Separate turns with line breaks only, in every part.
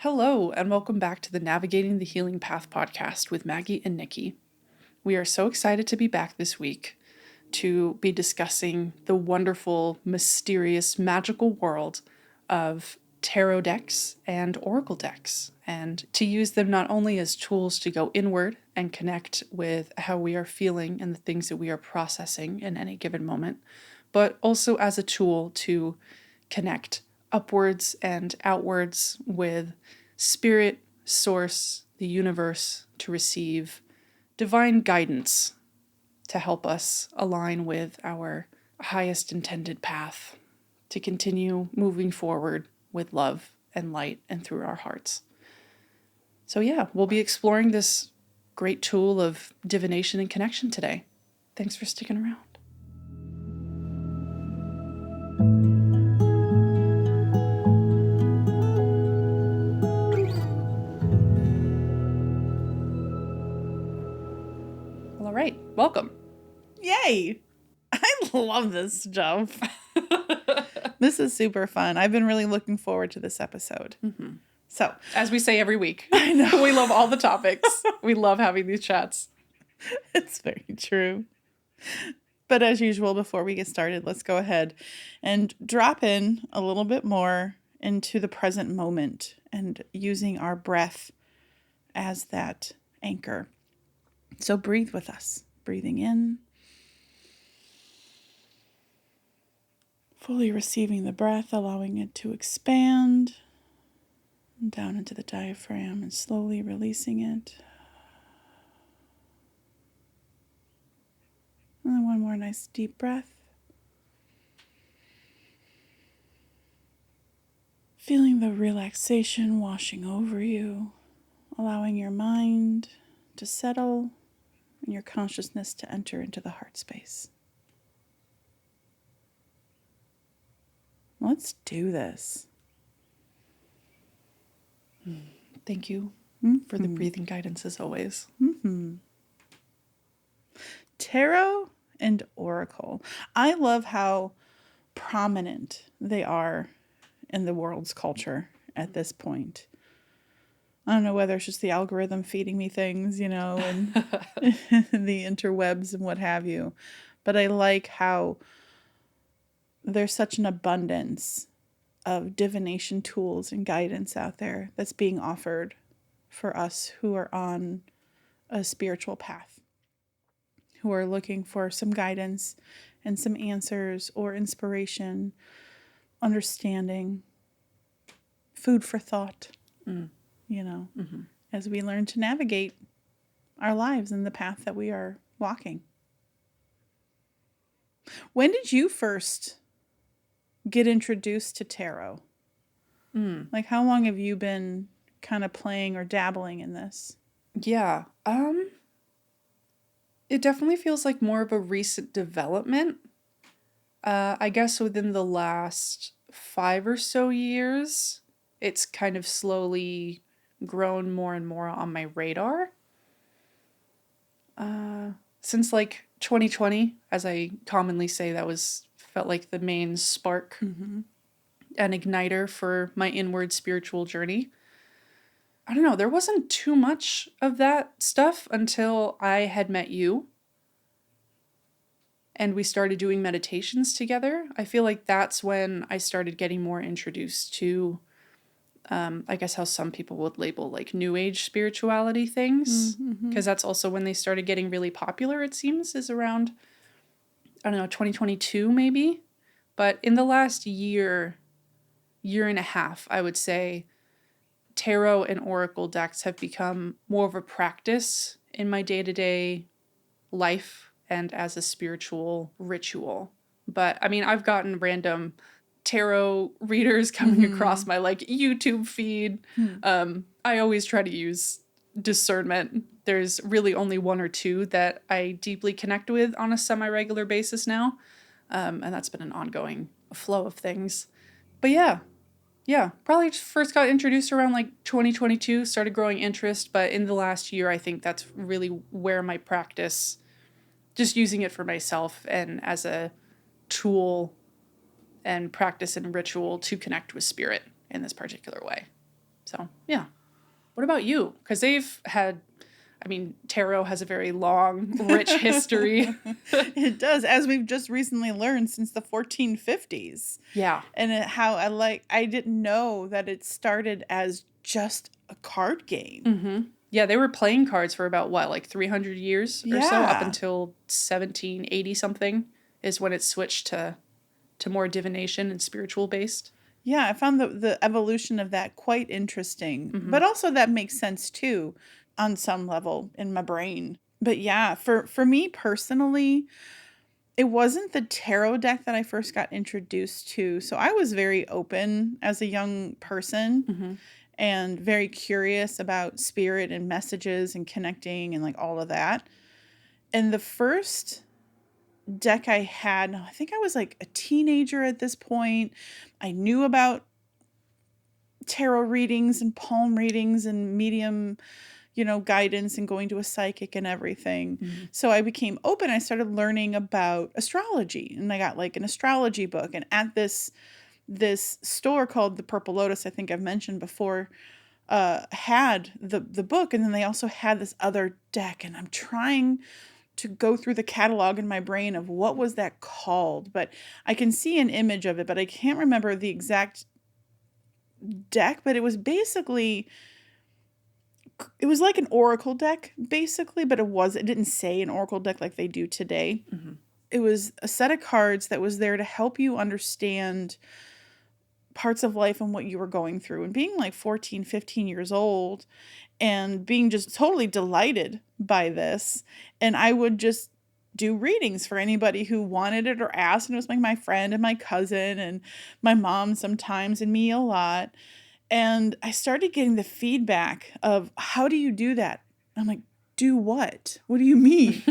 Hello, and welcome back to the Navigating the Healing Path podcast with Maggie and Nikki. We are so excited to be back this week to be discussing the wonderful, mysterious, magical world of tarot decks and oracle decks, and to use them not only as tools to go inward and connect with how we are feeling and the things that we are processing in any given moment, but also as a tool to connect upwards and outwards with spirit, source, the universe, to receive divine guidance to help us align with our highest intended path, to continue moving forward with love and light and through our hearts. So yeah, we'll be exploring this great tool of divination and connection today. Thanks for sticking around. All right, welcome.
Yay! I love this stuff. This is super fun. I've been really looking forward to this episode.
Mm-hmm.
So,
as we say every week,
I know
we love all the topics. We love having these chats.
It's very true. But as usual, before we get started, let's go ahead and drop in a little bit more into the present moment and using our breath as that anchor. So breathe with us. Breathing in. Fully receiving the breath, allowing it to expand down into the diaphragm and slowly releasing it. And then one more nice deep breath. Feeling the relaxation washing over you, allowing your mind to settle and your consciousness to enter into the heart space. Let's do this.
Thank you for the breathing guidance as always.
Tarot and oracle. I love how prominent they are in the world's culture at this point. I don't know whether it's just the algorithm feeding me things, and the interwebs and what have you. But I like how there's such an abundance of divination tools and guidance out there that's being offered for us who are on a spiritual path, who are looking for some guidance and some answers or inspiration, understanding, food for thought, as we learn to navigate our lives in the path that we are walking. When did you first get introduced to tarot? Like, how long have you been kind of playing or dabbling in this?
Yeah. It definitely feels like more of a recent development. I guess within the last 5 or so years, it's kind of slowly grown more and more on my radar. Since like 2020, as I commonly say, felt like the main spark and igniter for my inward spiritual journey. I don't know, there wasn't too much of that stuff until I had met you and we started doing meditations together. I feel like that's when I started getting more introduced to, I guess how some people would label like new age spirituality things, because that's also when they started getting really popular, it seems, is around, I don't know, 2022 maybe. But in the last year and a half, I would say, tarot and oracle decks have become more of a practice in my day-to-day life and as a spiritual ritual. But I mean, I've gotten random tarot readers coming across my like YouTube feed. I always try to use discernment. There's really only one or two that I deeply connect with on a semi-regular basis now. And that's been an ongoing flow of things. But yeah, probably just first got introduced around like 2022, started growing interest, but in the last year, I think that's really where my practice, just using it for myself and as a tool and practice and ritual to connect with spirit in this particular way. So, yeah. What about you? Because they've had, I mean, tarot has a very long, rich history.
It does, as we've just recently learned, since the 1450s.
Yeah.
And I didn't know that it started as just a card game.
Mm-hmm. Yeah, they were playing cards for about, what, like 300 years or so? Up
Yeah.
until 1780 something is when it switched to more divination and spiritual based.
Yeah, I found the evolution of that quite interesting.
Mm-hmm.
But also that makes sense too on some level in my brain. But yeah, for me personally, it wasn't the tarot deck that I first got introduced to. So I was very open as a young person
Mm-hmm.
and very curious about spirit and messages and connecting and like all of that. And the first deck I had, I think I was like a teenager at this point. I knew about tarot readings and palm readings and medium, guidance and going to a psychic and everything.
Mm-hmm.
So I became open. I started learning about astrology, and I got like an astrology book. And at this store called the Purple Lotus, I think I've mentioned before, had the book, and then they also had this other deck. And I'm trying to go through the catalog in my brain of what was that called, but I can see an image of it, but I can't remember the exact deck. But it was like an oracle deck basically, but it didn't say an oracle deck like they do today.
Mm-hmm.
It was a set of cards that was there to help you understand parts of life and what you were going through. And being like 14, 15 years old and being just totally delighted by this. And I would just do readings for anybody who wanted it or asked. And it was like my friend and my cousin and my mom sometimes and me a lot. And I started getting the feedback of, how do you do that? I'm like, do what? What do you mean?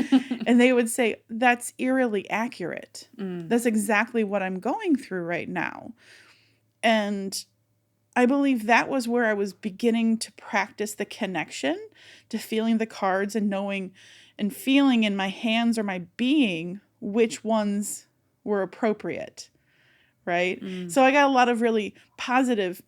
And they would say, that's eerily accurate. That's exactly what I'm going through right now. And I believe that was where I was beginning to practice the connection to feeling the cards and knowing and feeling in my hands or my being which ones were appropriate, right? So I got a lot of really positive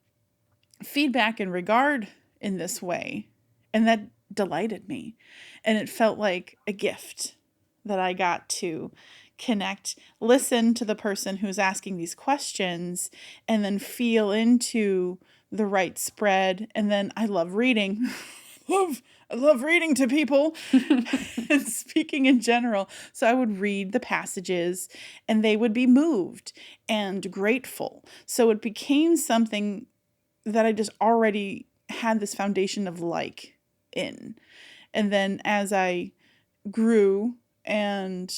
feedback and regard in this way, and that delighted me. And it felt like a gift that I got to connect, listen to the person who's asking these questions, and then feel into the right spread. And then I love reading. I love reading to people and speaking in general. So I would read the passages and they would be moved and grateful. So it became something that I just already had this foundation of like in. And then as I grew and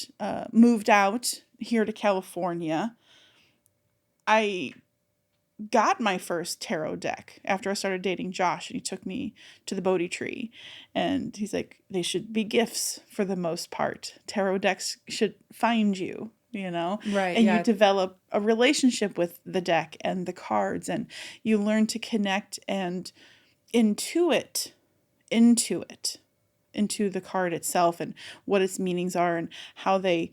moved out here to California, I got my first tarot deck after I started dating Josh, and he took me to the Bodhi tree, and he's like, they should be gifts for the most part. Tarot decks should find you,
Right.
and
Yeah.
you develop a relationship with the deck and the cards, and you learn to connect and intuit into the card itself and what its meanings are and how they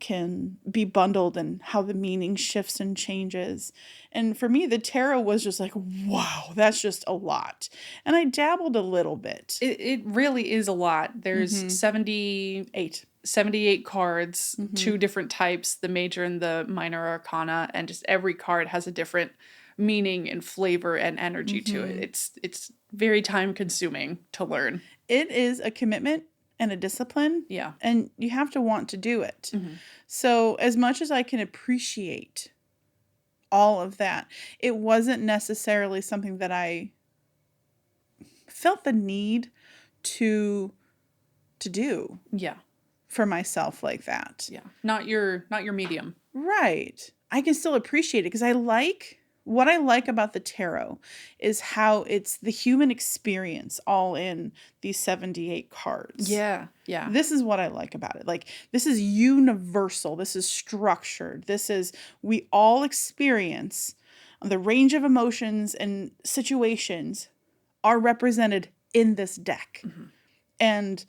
can be bundled and how the meaning shifts and changes. And for me, the tarot was just like, wow, that's just a lot. And I dabbled a little bit.
It really is a lot. There's 78 cards, two different types, the major and the minor arcana, and just every card has a different meaning and flavor and energy to it. It's very time consuming to learn.
It is a commitment and a discipline.
Yeah.
And you have to want to do it. So as much as I can appreciate all of that, it wasn't necessarily something that I felt the need to do.
Yeah.
For myself like that.
Yeah. Not your medium.
Right. I can still appreciate it because what I like about the tarot is how it's the human experience all in these 78 cards.
Yeah. Yeah.
This is what I like about it. Like, this is universal. This is structured. We all experience the range of emotions and situations are represented in this deck. And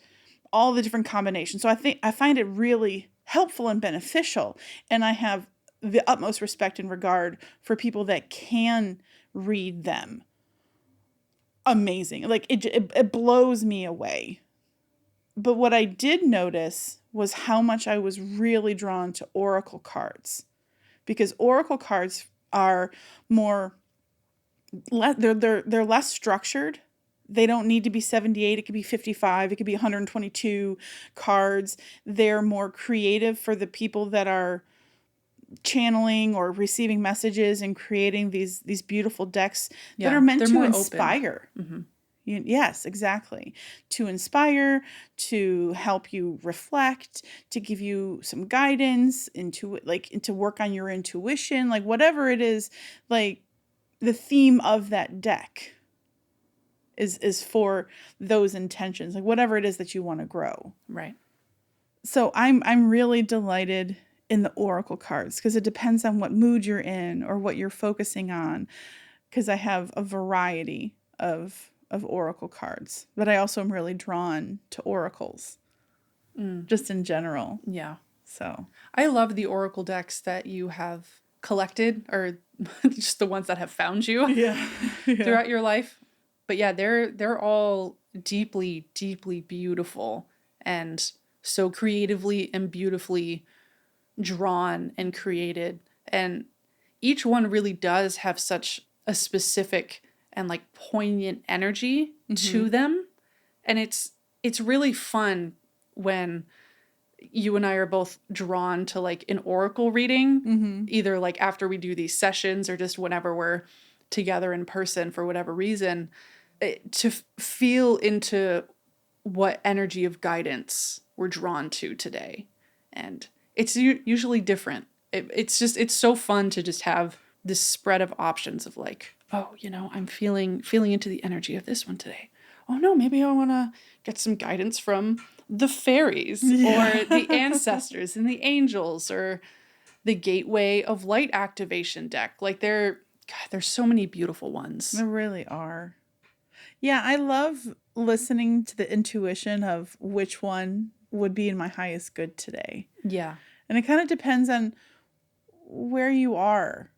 all the different combinations. So I find it really helpful and beneficial. And I have the utmost respect and regard for people that can read them amazing. Like it blows me away. But what I did notice was how much I was really drawn to oracle cards, because oracle cards are more they're less structured. They don't need to be 78. It could be 55. It could be 122 cards. They're more creative for the people that are channeling or receiving messages and creating these beautiful decks that are meant to inspire. Mm-hmm. Yes, exactly. To inspire, to help you reflect, to give you some guidance into work on your intuition, like whatever it is, like the theme of that deck is for those intentions, like whatever it is that you want to grow.
Right.
So I'm really delighted in the oracle cards, because it depends on what mood you're in or what you're focusing on, because I have a variety of oracle cards, but I also am really drawn to oracles just in general.
Yeah.
So
I love the oracle decks that you have collected, or just the ones that have found you throughout your life. But yeah, they're all deeply, deeply beautiful, and so creatively and beautifully drawn and created. And each one really does have such a specific and like poignant energy to them. And it's really fun when you and I are both drawn to like an oracle reading, either like after we do these sessions or just whenever we're together in person for whatever reason, to feel into what energy of guidance we're drawn to today. And it's usually different. It's so fun to just have this spread of options of like, oh, I'm feeling into the energy of this one today. Oh no, maybe I want to get some guidance from the fairies or the ancestors and the angels, or the gateway of light activation deck. Like there's so many beautiful ones.
There really are. Yeah, I love listening to the intuition of which one would be in my highest good today.
Yeah.
And it kind of depends on where you are.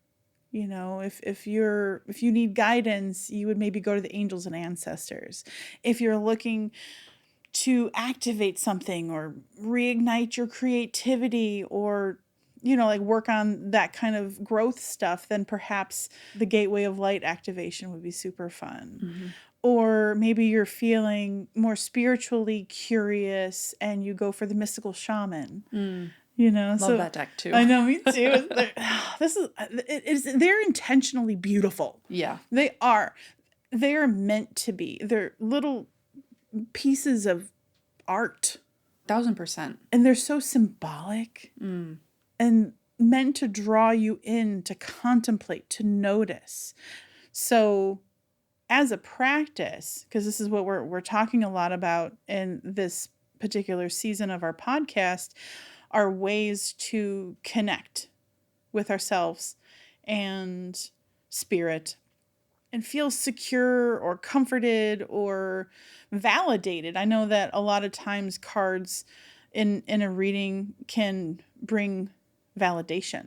If you need guidance, you would maybe go to the angels and ancestors. If you're looking to activate something or reignite your creativity, or like work on that kind of growth stuff, then perhaps the gateway of light activation would be super fun. Or maybe you're feeling more spiritually curious and you go for the mystical shaman.
Love that deck too.
I know, me too. They're intentionally beautiful.
Yeah.
They are. They are meant to be. They're little pieces of art.
1000%.
And they're so symbolic and meant to draw you in, to contemplate, to notice. So as a practice, because this is what we're talking a lot about in this particular season of our podcast, are ways to connect with ourselves and spirit and feel secure or comforted or validated. I know that a lot of times cards in a reading can bring validation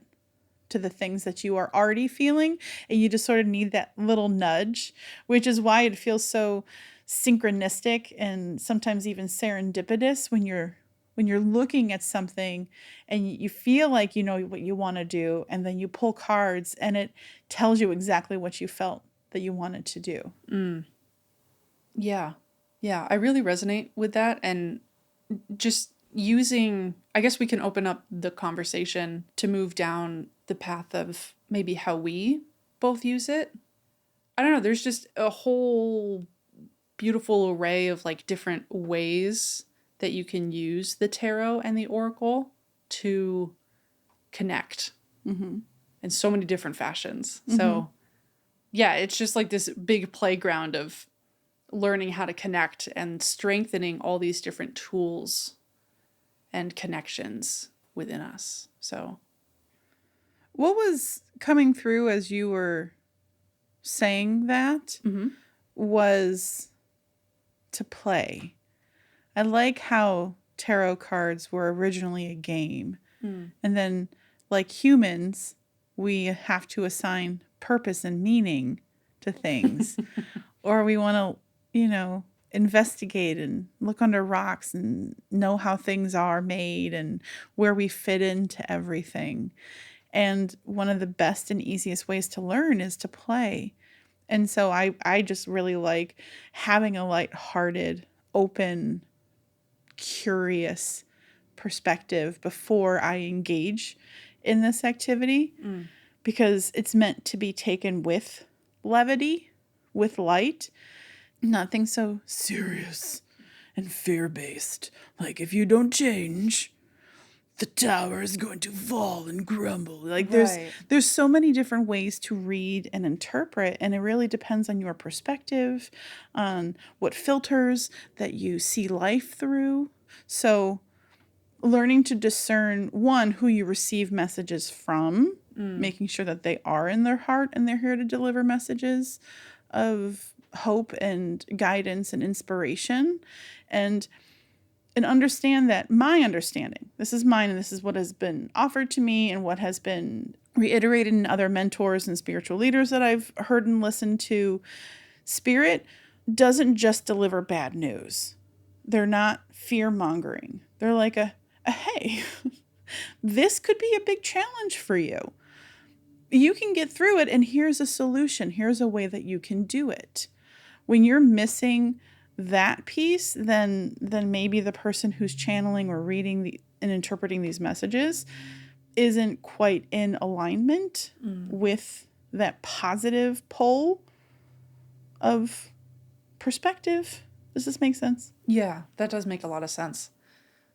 to the things that you are already feeling, and you just sort of need that little nudge, which is why it feels so synchronistic and sometimes even serendipitous when you're looking at something and you feel like you know what you want to do, and then you pull cards and it tells you exactly what you felt that you wanted to do.
Yeah. I really resonate with that. And just using, I guess we can open up the conversation to move down the path of maybe how we both use it. I don't know. There's just a whole beautiful array of like different ways that you can use the tarot and the oracle to connect in so many different fashions. So yeah, it's just like this big playground of learning how to connect and strengthening all these different tools and connections within us. So
what was coming through as you were saying that was to play. I like how tarot cards were originally a game. And then, like humans, we have to assign purpose and meaning to things. or we want to, investigate and look under rocks and know how things are made and where we fit into everything. And one of the best and easiest ways to learn is to play. And so I just really like having a lighthearted, open, curious perspective before I engage in this activity, because it's meant to be taken with levity, with light, nothing so serious and fear-based. Like, if you don't change, the tower is going to fall and crumble. Like, there's so many different ways to read and interpret, and it really depends on your perspective, on what filters that you see life through. So learning to discern, one, who you receive messages from, making sure that they are in their heart and they're here to deliver messages of hope and guidance and inspiration, and understand that my understanding, this is mine and this is what has been offered to me and what has been reiterated in other mentors and spiritual leaders that I've heard and listened to. Spirit doesn't just deliver bad news. They're not fear-mongering. They're like a hey, this could be a big challenge for you. You can get through it, and here's a solution. Here's a way that you can do it. When you're missing that piece, then maybe the person who's channeling or reading and interpreting these messages isn't quite in alignment with that positive pole of perspective. Does this make sense?
Yeah, that does make a lot of sense.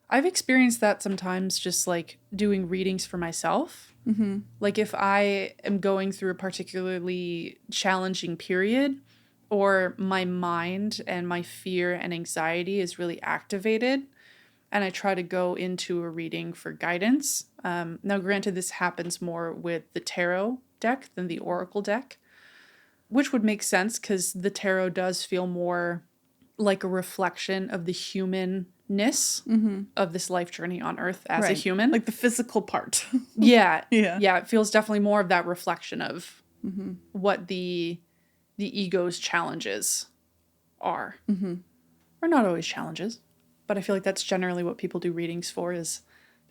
I've experienced that sometimes, just like doing readings for myself. Mm-hmm. Like if I am going through a particularly challenging period, or my mind and my fear and anxiety is really activated, and I try to go into a reading for guidance. Now, granted, this happens more with the tarot deck than the oracle deck, which would make sense because the tarot does feel more like a reflection of the humanness of this life journey on Earth as a human.
Like the physical part.
Yeah. It feels definitely more of that reflection of what the ego's challenges are. Or not always challenges, but I feel like that's generally what people do readings for, is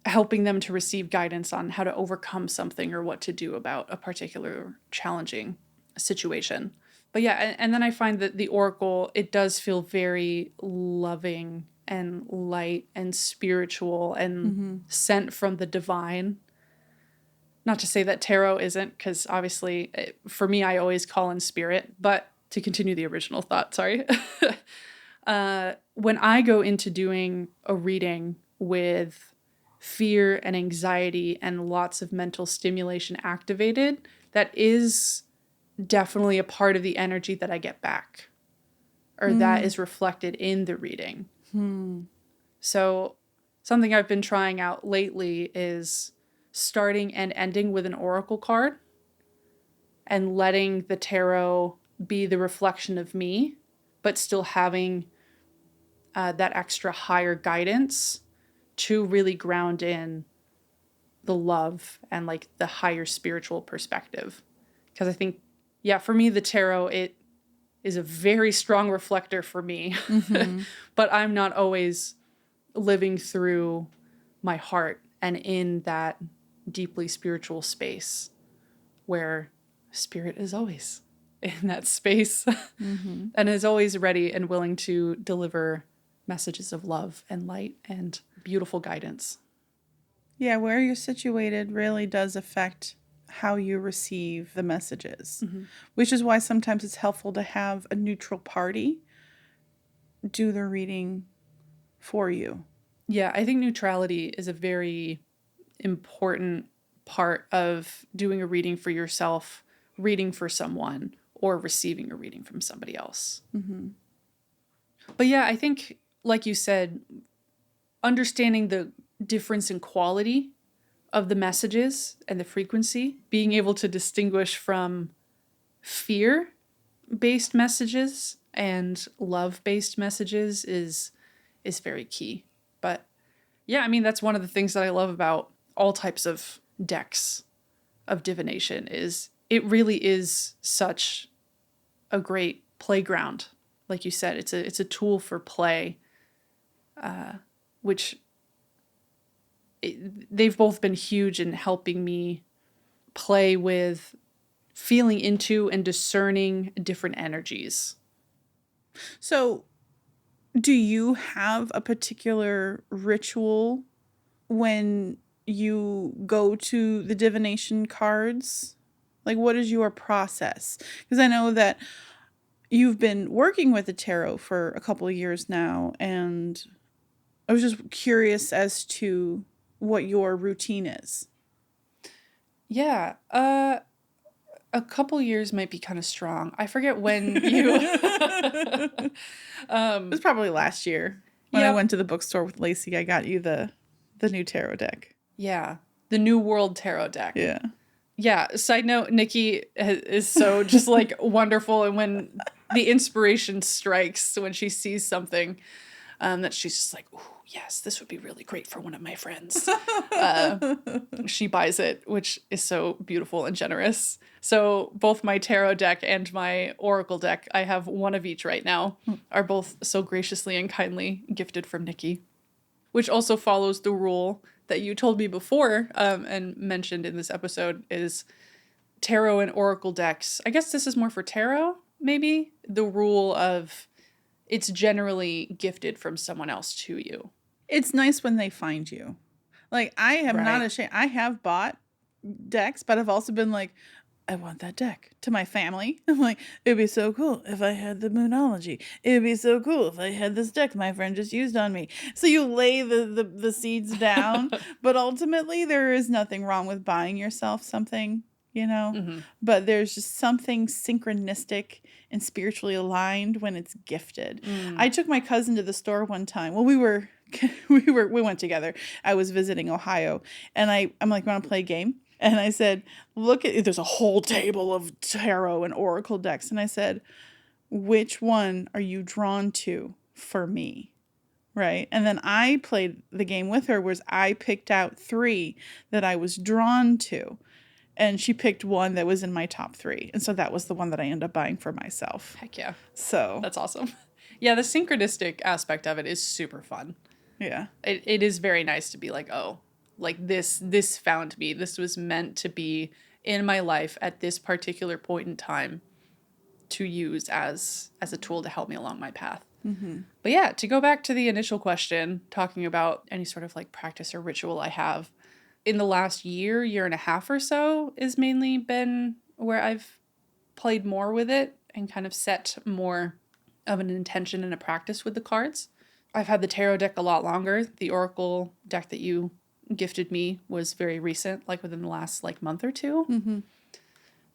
helping them to receive guidance on how to overcome something or what to do about a particular challenging situation. But yeah, and then I find that the oracle, it does feel very loving and light and spiritual and sent from the divine. Not to say that tarot isn't, because obviously for me, I always call in spirit. But to continue the original thought, sorry. When I go into doing a reading with fear and anxiety and lots of mental stimulation activated, that is definitely a part of the energy that I get back, or that is reflected in the reading. So something I've been trying out lately is starting and ending with an oracle card and letting the tarot be the reflection of me, but still having that extra higher guidance to really ground in the love and like the higher spiritual perspective. Because I think, yeah, for me, the tarot, it is a very strong reflector for me, but I'm not always living through my heart and in that deeply spiritual space where spirit is always in that space and is always ready and willing to deliver messages of love and light and beautiful guidance.
Yeah, where you're situated really does affect how you receive the messages, which is why sometimes it's helpful to have a neutral party do the reading for you.
Yeah, I think neutrality is a very important part of doing a reading for yourself, reading for someone, or receiving a reading from somebody else. But yeah, I think, like you said, understanding the difference in quality of the messages and the frequency, being able to distinguish from fear-based messages and love-based messages is very key. But yeah, I mean, that's one of the things that I love about all types of decks of divination, is it really is such a great playground. Like you said, it's a tool for play, which they've both been huge in helping me play with feeling into and discerning different energies.
So, do you have a particular ritual when you go to the divination cards? Like, what is your process? Because I know that you've been working with the tarot for a couple of years now, and I was just curious as to what your routine is.
Yeah, a couple years might be kind of strong. I forget when you.
It was probably last year when I went to the bookstore with Lacey. I got you the new tarot deck.
Yeah, the New World Tarot deck.
Yeah.
Yeah. Side note: Nikki is so just like wonderful, and when the inspiration strikes, when she sees something, that she's just like, "Ooh, yes, this would be really great for one of my friends." She buys it, which is so beautiful and generous. So both my tarot deck and my oracle deck, I have one of each right now, are both so graciously and kindly gifted from Nikki, which also follows the rule that you told me before and mentioned in this episode is tarot and oracle decks. I guess this is more for tarot, maybe. The rule of it's generally gifted from someone else to you.
It's nice when they find you. Like, I am not ashamed. I have bought decks, but I've also been like, I want that deck to my family. I'm like, it'd be so cool if I had the Moonology. It'd be so cool if I had this deck my friend just used on me. So you lay the seeds down, but ultimately there is nothing wrong with buying yourself something, you know?
Mm-hmm.
But there's just something synchronistic and spiritually aligned when it's gifted. I took my cousin to the store one time. Well, we went together. I was visiting Ohio, and I'm like, want to play a game? And I said, look at, there's a whole table of tarot and oracle decks. And I said, which one are you drawn to for me? Right. And then I played the game with her, whereas I picked out 3 that I was drawn to. And she picked one that was in my top 3. And so that was the one that I ended up buying for myself.
Heck yeah.
So
that's awesome. Yeah, the synchronistic aspect of it is super fun.
Yeah.
It is very nice to be like, oh, like this found me. This was meant to be in my life at this particular point in time to use as a tool to help me along my path.
Mm-hmm.
But yeah, to go back to the initial question, talking about any sort of like practice or ritual I have, in the last year and a half or so is mainly been where I've played more with it and kind of set more of an intention and a practice with the cards. I've had the tarot deck a lot longer. The oracle deck that you gifted me was very recent, like within the last like month or 2.
Mm-hmm.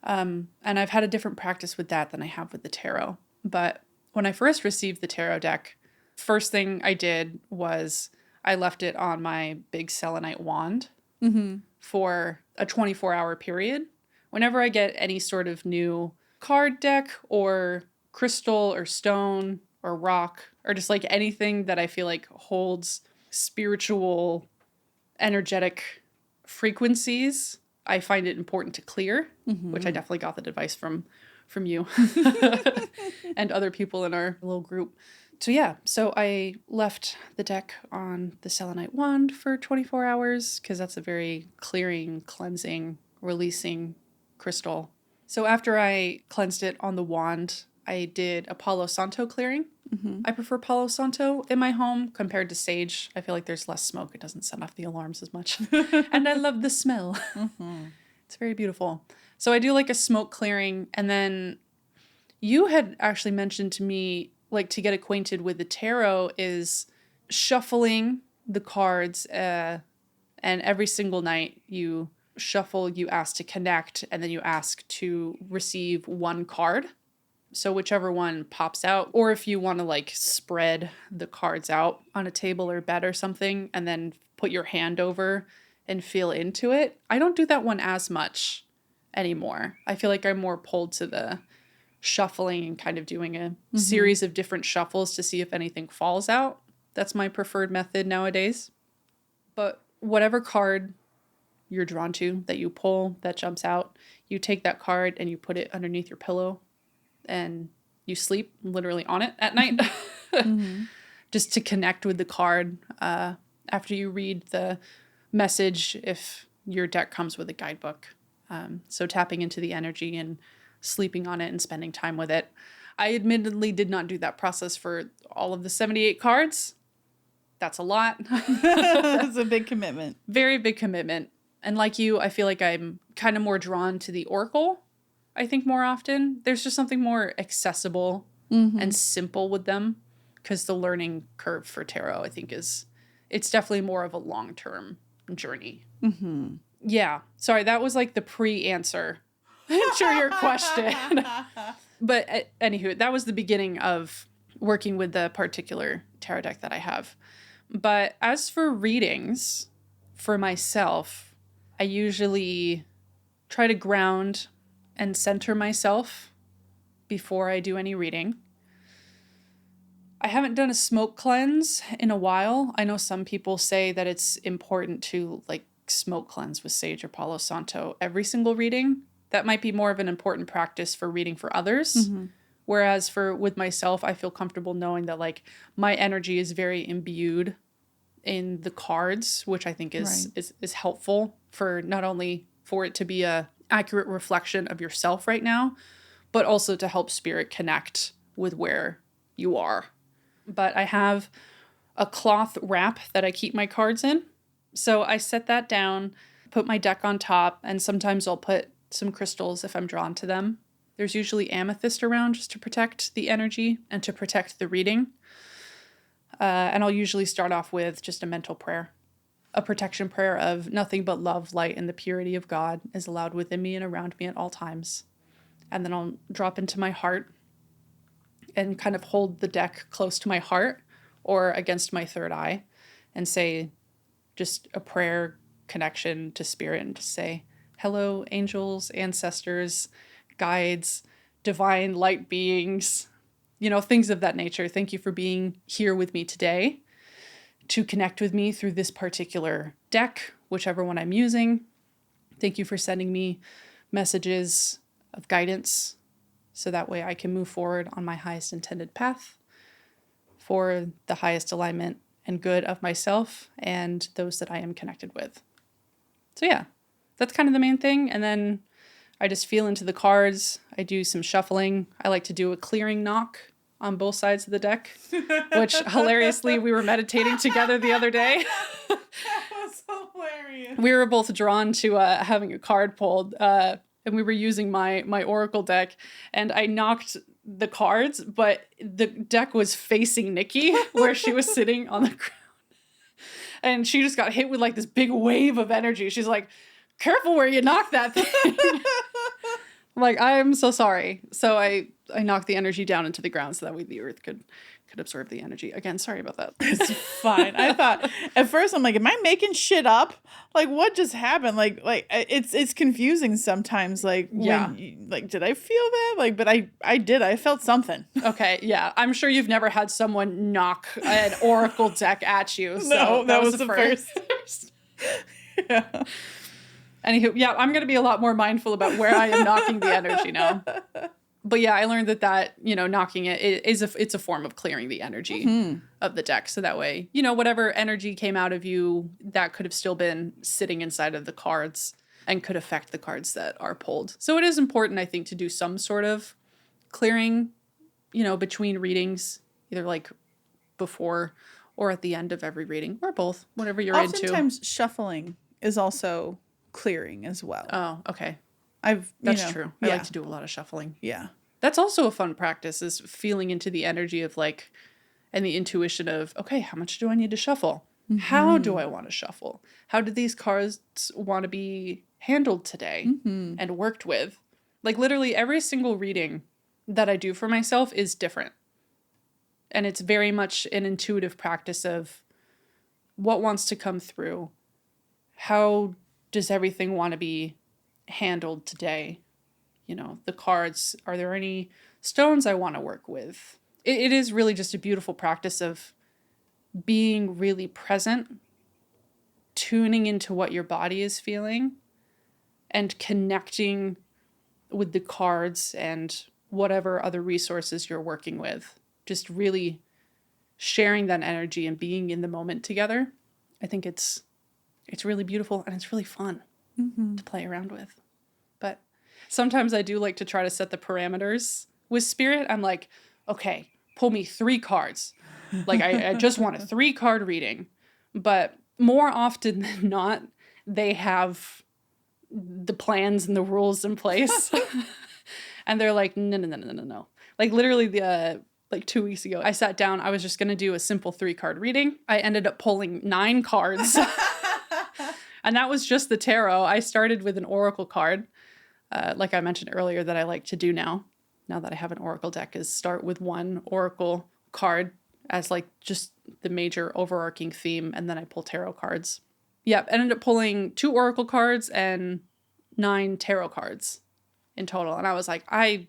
And I've had a different practice with that than I have with the tarot. But when I first received the tarot deck, first thing I did was I left it on my big selenite wand for a 24-hour period. Whenever I get any sort of new card deck or crystal or stone or rock or just like anything that I feel like holds spiritual, energetic frequencies, I find it important to clear, which I definitely got that advice from you and other people in our little group. So I left the deck on the selenite wand for 24 hours because that's a very clearing, cleansing, releasing crystal. So after I cleansed it on the wand, I did a Palo Santo clearing. I prefer Palo Santo in my home compared to sage. I feel like there's less smoke. It doesn't set off the alarms as much. And I love the smell. It's very beautiful. So I do like a smoke clearing. And then you had actually mentioned to me, like, to get acquainted with the tarot is shuffling the cards. And every single night you shuffle, you ask to connect, and then you ask to receive one card. So whichever one pops out, or if you want to like spread the cards out on a table or bed or something and then put your hand over and feel into it. I don't do that one as much anymore. I feel like I'm more pulled to the shuffling and kind of doing a series of different shuffles to see if anything falls out. That's my preferred method nowadays. But whatever card you're drawn to that you pull that jumps out, you take that card and you put it underneath your pillow and you sleep literally on it at night. Just to connect with the card after you read the message, if your deck comes with a guidebook. So tapping into the energy and sleeping on it and spending time with it. I admittedly did not do that process for all of the 78 cards. That's a lot.
That's a big commitment.
Very big commitment. And like you, I feel like I'm kind of more drawn to the Oracle, I think, more often. There's just something more accessible and simple with them, because the learning curve for tarot, I think, it's definitely more of a long-term journey. Yeah. Sorry, that was like the pre-answer to your question. But anywho, that was the beginning of working with the particular tarot deck that I have. But as for readings for myself, I usually try to ground and center myself before I do any reading. I haven't done a smoke cleanse in a while. I know some people say that it's important to like smoke cleanse with sage or Palo Santo every single reading. That might be more of an important practice for reading for others. Whereas with myself, I feel comfortable knowing that like my energy is very imbued in the cards, which I think is helpful for not only for it to be a accurate reflection of yourself right now, but also to help spirit connect with where you are. But I have a cloth wrap that I keep my cards in. So I set that down, put my deck on top, and sometimes I'll put some crystals if I'm drawn to them. There's usually amethyst around just to protect the energy and to protect the reading. And I'll usually start off with just a mental prayer, a protection prayer of nothing but love, light, and the purity of God is allowed within me and around me at all times. And then I'll drop into my heart and kind of hold the deck close to my heart or against my third eye and say just a prayer connection to spirit and just say, hello, angels, ancestors, guides, divine light beings, things of that nature. Thank you for being here with me today to connect with me through this particular deck, whichever one I'm using. Thank you for sending me messages of guidance so that way I can move forward on my highest intended path for the highest alignment and good of myself and those that I am connected with. So yeah, that's kind of the main thing. And then I just feel into the cards. I do some shuffling. I like to do a clearing knock on both sides of the deck, which hilariously we were meditating together the other day.
That was hilarious.
We were both drawn to having a card pulled, and we were using my Oracle deck, and I knocked the cards, but the deck was facing Nikki where she was sitting on the ground. And she just got hit with like this big wave of energy. She's like, careful where you knock that thing. I'm like, I am so sorry. So I knocked the energy down into the ground so that way the earth could absorb the energy. Again, sorry about that.
It's fine. I thought at first I'm like, am I making shit up? Like, what just happened? Like it's confusing sometimes. Like, did I feel that? Like, but I did. I felt something.
Okay, yeah. I'm sure you've never had someone knock an Oracle deck at you. So
no, that was the first.
Yeah. Anywho, yeah, I'm going to be a lot more mindful about where I am knocking the energy now. But yeah, I learned that knocking it's a form of clearing the energy of the deck. So that way, whatever energy came out of you, that could have still been sitting inside of the cards and could affect the cards that are pulled. So it is important, I think, to do some sort of clearing, between readings, either like before or at the end of every reading, or both, whatever you're into.
Oftentimes shuffling is also clearing as well.
Oh, okay.
That's
true. I like to do a lot of shuffling.
Yeah.
That's also a fun practice, is feeling into the energy of like, and the intuition of, okay, how much do I need to shuffle? How do I want to shuffle? How do these cards want to be handled today and worked with? Like literally every single reading that I do for myself is different. And it's very much an intuitive practice of what wants to come through. How does everything want to be handled today? The cards, are there any stones I want to work with? It is really just a beautiful practice of being really present, tuning into what your body is feeling, and connecting with the cards and whatever other resources you're working with. Just really sharing that energy and being in the moment together. I think it's really beautiful and it's really fun to play around with. But sometimes I do like to try to set the parameters with spirit. I'm like, okay, pull me 3 cards. Like I just want a 3-card reading. But more often than not, they have the plans and the rules in place. And they're like, no. Like literally like 2 weeks ago, I sat down, I was just going to do a simple 3-card reading. I ended up pulling 9 cards. And that was just the tarot. I started with an oracle card, like I mentioned earlier, that I like to do now that I have an oracle deck, is start with 1 oracle card as like just the major overarching theme, and then I pull tarot cards. Yep, ended up pulling 2 oracle cards and 9 tarot cards in total. And I was like, I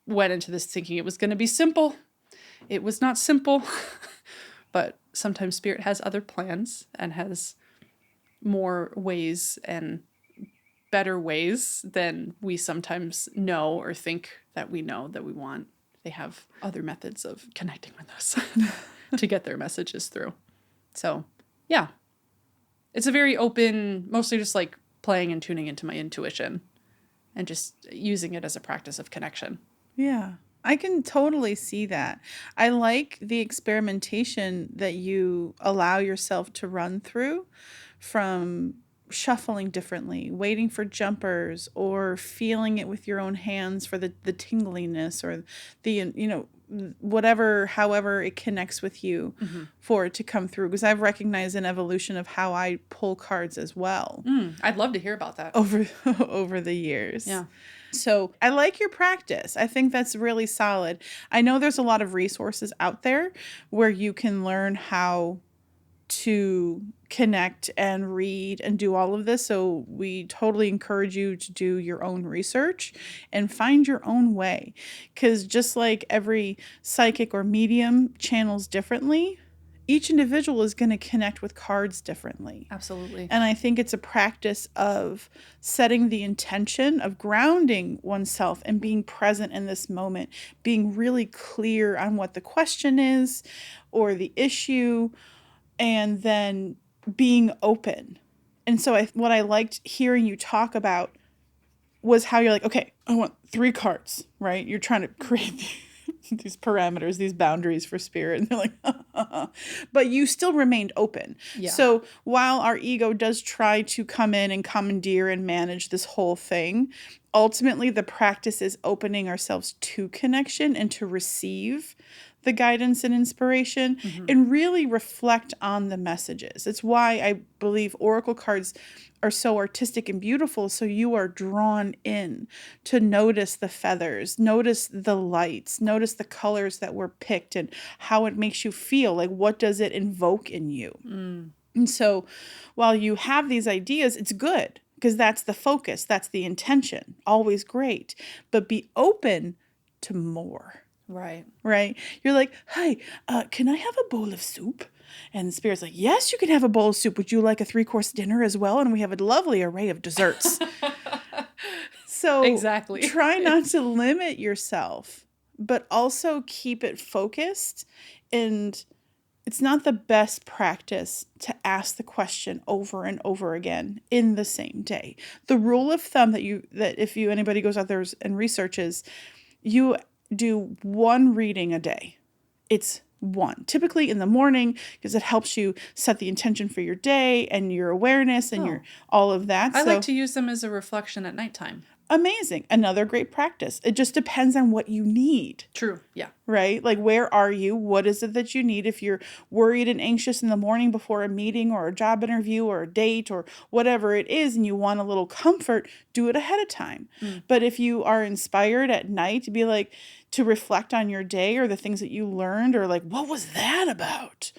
went into this thinking it was going to be simple. It was not simple. But sometimes spirit has other plans and has more ways and better ways than we sometimes know or think that we know that we want. They have other methods of connecting with us to get their messages through. So, yeah. It's a very open, mostly just like playing and tuning into my intuition and just using it as a practice of connection.
Yeah, I can totally see that. I like the experimentation that you allow yourself to run through, from shuffling differently, waiting for jumpers, or feeling it with your own hands for the tingliness, or the, whatever, however it connects with you for it to come through. Because I've recognized an evolution of how I pull cards as well.
I'd love to hear about that.
Over the years.
Yeah.
So I like your practice. I think that's really solid. I know there's a lot of resources out there where you can learn how to connect and read and do all of this. So we totally encourage you to do your own research and find your own way. Because just like every psychic or medium channels differently, each individual is going to connect with cards differently.
Absolutely.
And I think it's a practice of setting the intention of grounding oneself and being present in this moment, being really clear on what the question is or the issue, and then being open. And so what I liked hearing you talk about was how you're like, okay, I want 3 cards, right? You're trying to create these parameters, these boundaries for spirit. And they're like, but you still remained open.
Yeah.
So while our ego does try to come in and commandeer and manage this whole thing, ultimately the practice is opening ourselves to connection and to receive the guidance and inspiration and really reflect on the messages. It's why I believe oracle cards are so artistic and beautiful. So you are drawn in to notice the feathers, notice the lights, notice the colors that were picked and how it makes you feel. Like, what does it invoke in you? And so while you have these ideas, it's good because that's the focus. That's the intention. Always great. But be open to more.
Right.
Right. You're like, hey, can I have a bowl of soup? And the spirit's like, yes, you can have a bowl of soup. Would you like a 3-course dinner as well? And we have a lovely array of desserts. So
exactly.
Try not to limit yourself, but also keep it focused. And it's not the best practice to ask the question over and over again in the same day. The rule of thumb that if anybody goes out there and researches, you do 1 reading a day. It's 1, typically in the morning, because it helps you set the intention for your day and your awareness and your all of that.
I like to use them as a reflection at nighttime.
Amazing. Another great practice. It just depends on what you need.
True. Yeah.
Right? Like, where are you? What is it that you need? If you're worried and anxious in the morning before a meeting or a job interview or a date or whatever it is, and you want a little comfort, do it ahead of time. But if you are inspired at night to be like, to reflect on your day or the things that you learned, or like, what was that about?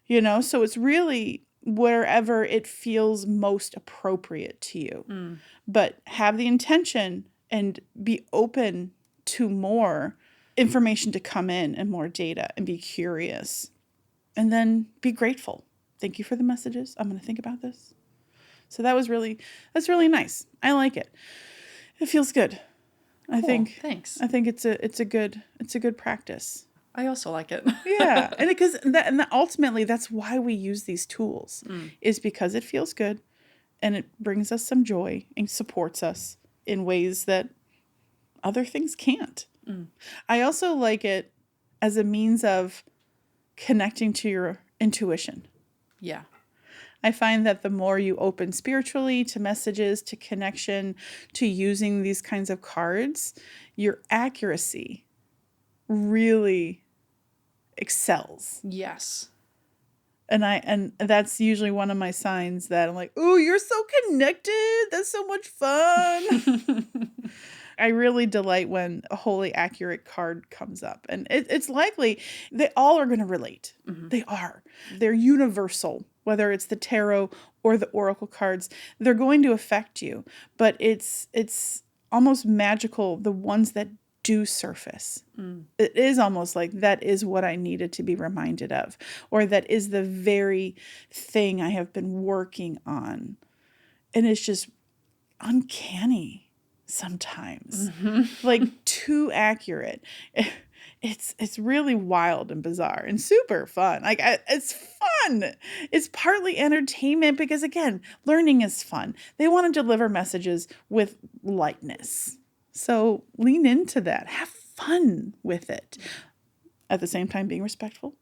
So it's really wherever it feels most appropriate to you. But have the intention and be open to more information to come in and more data, and be curious, and then be grateful. Thank you for the messages. I'm going to think about this. So that's really nice. I like it. It feels good.
Thanks.
I think it's a good practice.
I also like it.
Yeah, and ultimately that's why we use these tools, is because it feels good, and it brings us some joy and supports us in ways that other things can't. I also like it as a means of connecting to your intuition.
Yeah.
I find that the more you open spiritually to messages, to connection, to using these kinds of cards, your accuracy really excels.
Yes.
And that's usually one of my signs that I'm like, "Ooh, you're so connected. That's so much fun." I really delight when a wholly accurate card comes up. And it's likely they all are going to relate. They are. They're universal, whether it's the tarot or the oracle cards. They're going to affect you. But it's almost magical, the ones that do surface. It is almost like that is what I needed to be reminded of, or that is the very thing I have been working on. And it's just uncanny sometimes, like too accurate. It's really wild and bizarre and super fun. Like it's fun. It's partly entertainment because, again, learning is fun. They want to deliver messages with lightness. So lean into that. Have fun with it. At the same time, being respectful.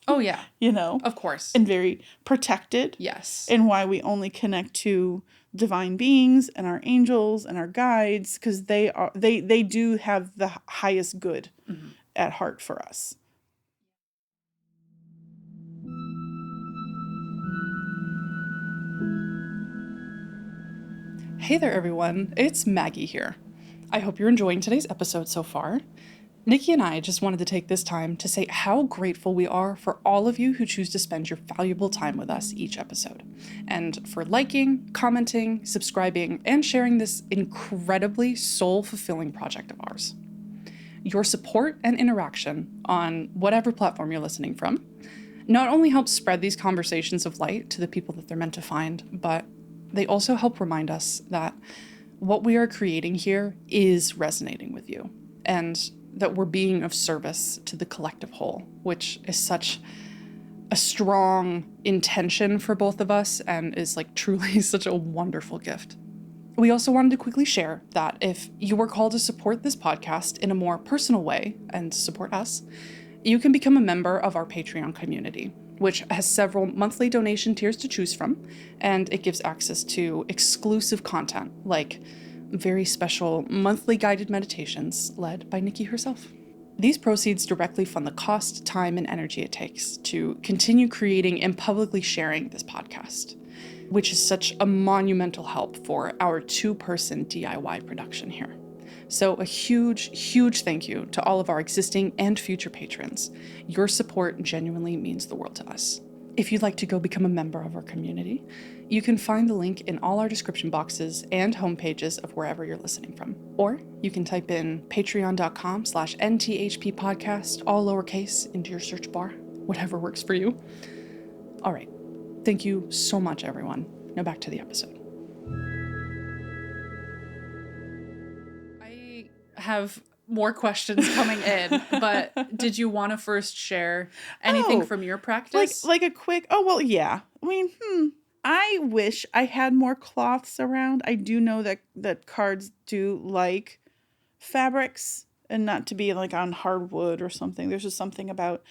Oh, yeah.
Of
course.
And very protected.
Yes.
And why we only connect to divine beings and our angels and our guides, because they do have the highest good at heart for us.
Hey there, everyone. It's Maggie here. I hope you're enjoying today's episode so far. Nikki and I just wanted to take this time to say how grateful we are for all of you who choose to spend your valuable time with us each episode, and for liking, commenting, subscribing, and sharing this incredibly soul-fulfilling project of ours. Your support and interaction on whatever platform you're listening from not only helps spread these conversations of light to the people that they're meant to find, but they also help remind us that what we are creating here is resonating with you, and that we're being of service to the collective whole, which is such a strong intention for both of us and is like truly such a wonderful gift. We also wanted to quickly share that if you were called to support this podcast in a more personal way and support us, you can become a member of our Patreon community, which has several monthly donation tiers to choose from, and it gives access to exclusive content like very special monthly guided meditations led by Nikki herself. These proceeds directly fund the cost, time, and energy it takes to continue creating and publicly sharing this podcast, which is such a monumental help for our two-person DIY production here. So a huge, huge thank you to all of our existing and future patrons. Your support genuinely means the world to us. If you'd like to go become a member of our community, you can find the link in all our description boxes and homepages of wherever you're listening from. Or you can type in patreon.com/NTHP podcast, all lowercase, into your search bar, whatever works for you. All right. Thank you so much, everyone. Now back to the episode. I have more questions coming in, but did you want to first share anything from your practice?
Like a quick, oh, well, yeah. I mean, I wish I had more cloths around. I do know that cards do like fabrics, and not to be like on hardwood or something. There's just something about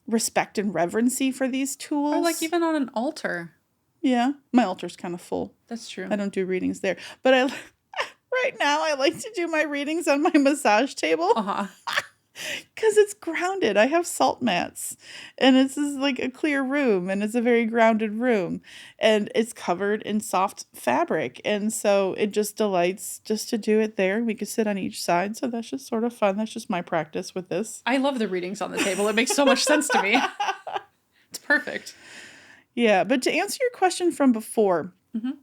respect and reverency for these tools.
Or like even on an altar.
Yeah. My altar's kind of full.
That's true.
I don't do readings there. But right now I like to do my readings on my massage table. Because it's grounded. I have salt mats, and this is like a clear room, and it's a very grounded room, and it's covered in soft fabric, and so it just delights just to do it there. We could sit on each side, so that's just sort of fun. That's just my practice with this.
I love the readings on the table. It makes so much sense to me. It's perfect.
Yeah, but to answer your question from before,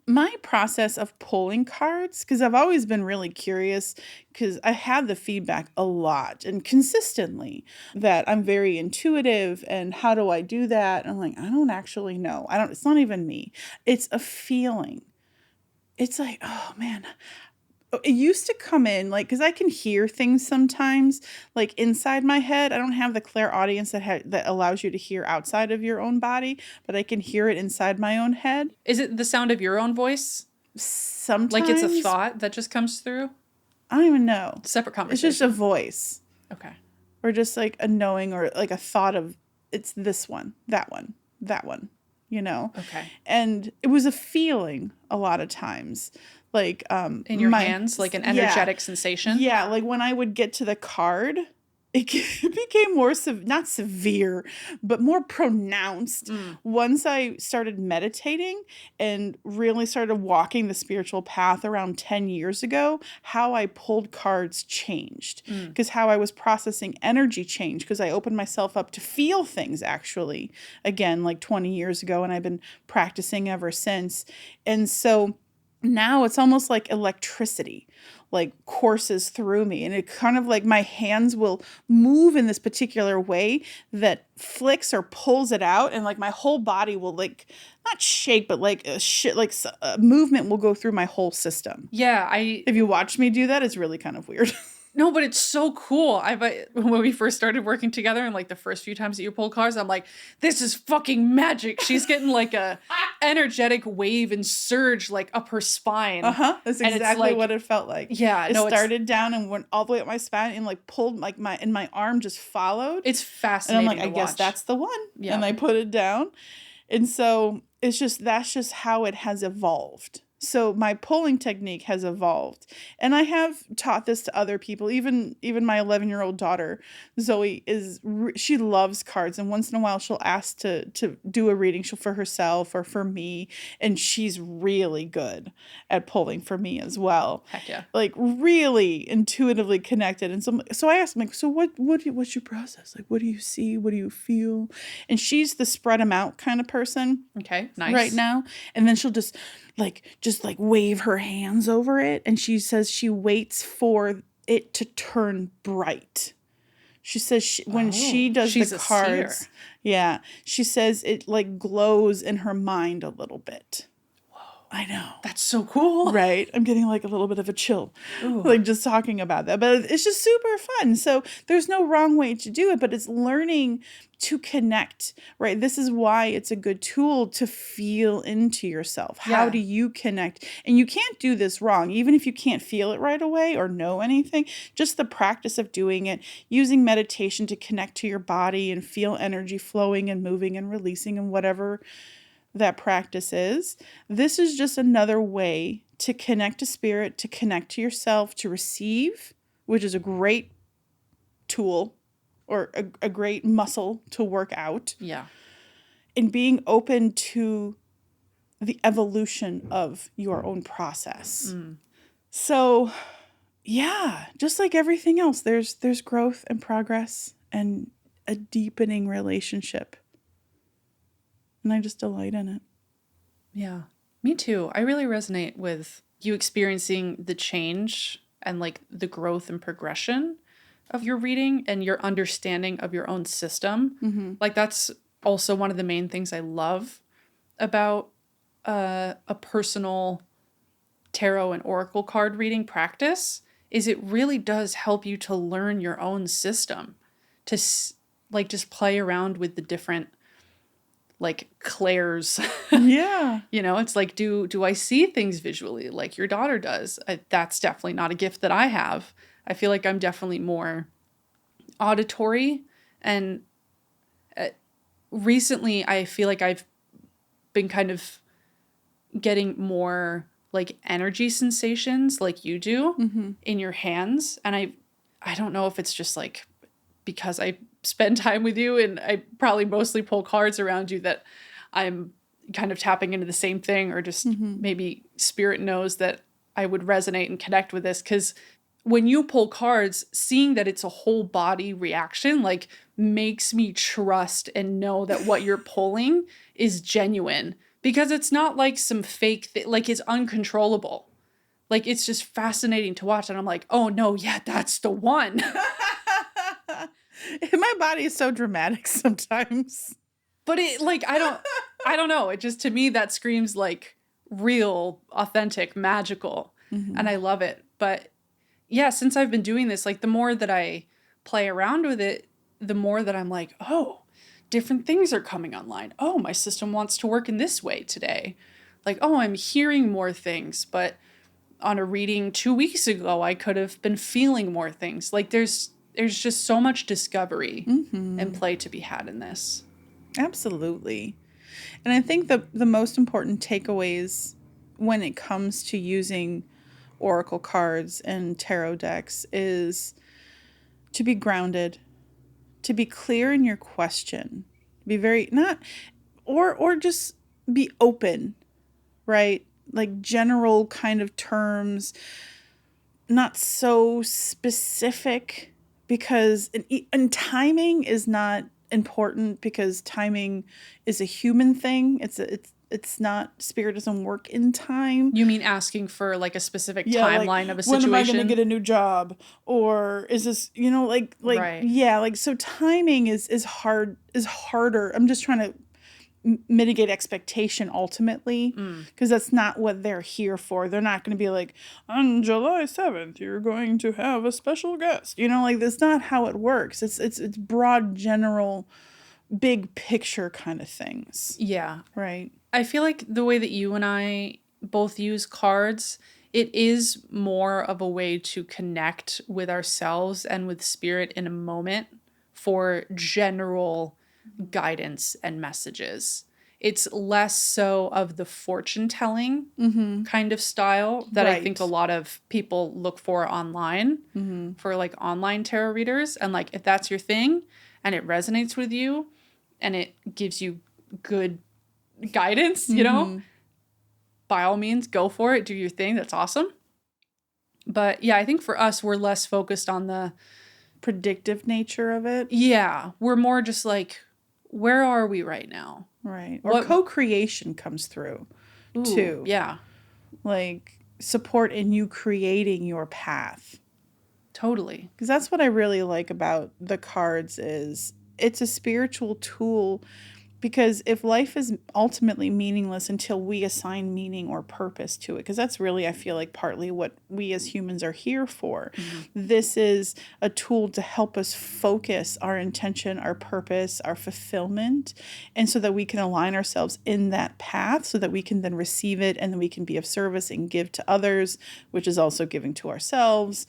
my process of pulling cards, because I've always been really curious, because I had the feedback a lot and consistently that I'm very intuitive, and how do I do that? And I'm like, I don't actually know. It's not even me. It's a feeling. It's like, oh man, it used to come in like because I can hear things sometimes like inside my head. I don't have the clairaudience that allows you to hear outside of your own body, but I can hear it inside my own head.
Is it the sound of your own voice?
Sometimes,
Like it's a thought that just comes through?
I don't even know.
Separate conversation.
It's just a voice.
Okay.
Or just like a knowing or like a thought of it's this one, that one, that one, you know?
Okay.
And it was a feeling a lot of times. Like
in your hands, like an energetic sensation.
Yeah, like when I would get to the card, it became more not severe, but more pronounced once I started meditating and really started walking the spiritual path around 10 years ago. How I pulled cards changed because how I was processing energy changed because I opened myself up to feel things actually again like 20 years ago, and I've been practicing ever since. And so now it's almost like electricity like courses through me, and it kind of like my hands will move in this particular way that flicks or pulls it out, and like my whole body will like not shake but like a movement will go through my whole system.
Yeah,
if you watch me do that, it's really kind of weird.
No, but it's so cool. When we first started working together and like the first few times that you pulled cards, I'm like, this is fucking magic. She's getting like a energetic wave and surge like up her spine.
That's exactly what it felt like.
Yeah,
it started down and went all the way up my spine and like pulled like my arm just followed.
It's fascinating.
And I'm like, I guess that's the one.
Yeah.
And I put it down. And so that's just how it has evolved. So my pulling technique has evolved, and I have taught this to other people. Even my 11-year-old daughter, Zoe, she loves cards, and once in a while she'll ask to do a reading for herself or for me, and she's really good at pulling for me as well.
Heck yeah!
Like really intuitively connected. And so I asked, like, so what's your process? Like, what do you see? What do you feel? And she's the spread them out kind of person.
Okay, nice.
Right now, and then she'll just wave her hands over it, and she says she waits for it to turn bright. She says when she does the cards, she says it like glows in her mind a little bit. I know.
That's so cool.
Right? I'm getting like a little bit of a chill, like just talking about that. But it's just super fun. So there's no wrong way to do it, but it's learning to connect, right? This is why it's a good tool to feel into yourself. How do you connect? And you can't do this wrong, even if you can't feel it right away or know anything. Just the practice of doing it, using meditation to connect to your body and feel energy flowing and moving and releasing and whatever that practice is. This is just another way to connect to spirit, to connect to yourself, to receive, which is a great tool or a great muscle to work out.
Yeah.
And being open to the evolution of your own process. So, yeah, just like everything else, there's growth and progress and a deepening relationship. And I just delight in it.
Yeah, me too. I really resonate with you experiencing the change and like the growth and progression of your reading and your understanding of your own system. Like that's also one of the main things I love about a personal tarot and oracle card reading practice is it really does help you to learn your own system, to like just play around with the different like clairs.
Yeah.
You know, it's like, do I see things visually like your daughter does? That's definitely not a gift that I have. I feel like I'm definitely more auditory. And recently I feel like I've been kind of getting more like energy sensations like you do in your hands. And I don't know if it's just like because I spend time with you and I probably mostly pull cards around you that I'm kind of tapping into the same thing, or just maybe spirit knows that I would resonate and connect with this. Because when you pull cards, seeing that it's a whole body reaction like makes me trust and know that what you're pulling is genuine, because it's not like some fake thing, like it's uncontrollable. Like it's just fascinating to watch. And I'm like, oh no, yeah, that's the one.
My body is so dramatic sometimes.
But it like I don't know. It just, to me, that screams like real, authentic, magical. And I love it. But yeah, since I've been doing this, like the more that I play around with it, the more that I'm like, oh, different things are coming online. Oh, my system wants to work in this way today. Like, oh, I'm hearing more things, but on a reading 2 weeks ago, I could have been feeling more things. Like there's just so much discovery and play to be had in this.
Absolutely. And I think the most important takeaways when it comes to using oracle cards and tarot decks is to be grounded, to be clear in your question, be very not or just be open, right? Like general kind of terms, not so specific, because and timing is not important, because timing is a human thing. It's not, spirit doesn't work in time.
You mean asking for like a specific
Yeah, like,
timeline of a
when
situation?
am I going to get a new job, or is this, like
Right.
yeah, like, so timing is harder. I'm just trying to mitigate expectation ultimately, because that's not what they're here for. They're not going to be like, on July 7th you're going to have a special guest, like that's not how it works. It's broad, general, big picture kind of things.
Yeah.
Right.
I feel like the way that you and I both use cards, it is more of a way to connect with ourselves and with spirit in a moment for general guidance and messages. It's less so of the fortune telling kind of style that I think a
Right.
lot of people look for online for like online tarot readers. And like, if that's your thing and it resonates with you and it gives you good guidance, by all means, go for it, do your thing. That's awesome. But yeah, I think for us, we're less focused on the
Predictive nature of it.
yeah, we're more just like, where are we right now?
Right. Or co-creation comes through too.
Yeah,
Like support in you creating your path.
totally.
Because that's what I really like about the cards is it's a spiritual tool, because if life is ultimately meaningless until we assign meaning or purpose to it, because that's really, I feel like, partly what we as humans are here for. This is a tool to help us focus our intention, our purpose, our fulfillment, and so that we can align ourselves in that path, so that we can then receive it, and then we can be of service and give to others, which is also giving to ourselves.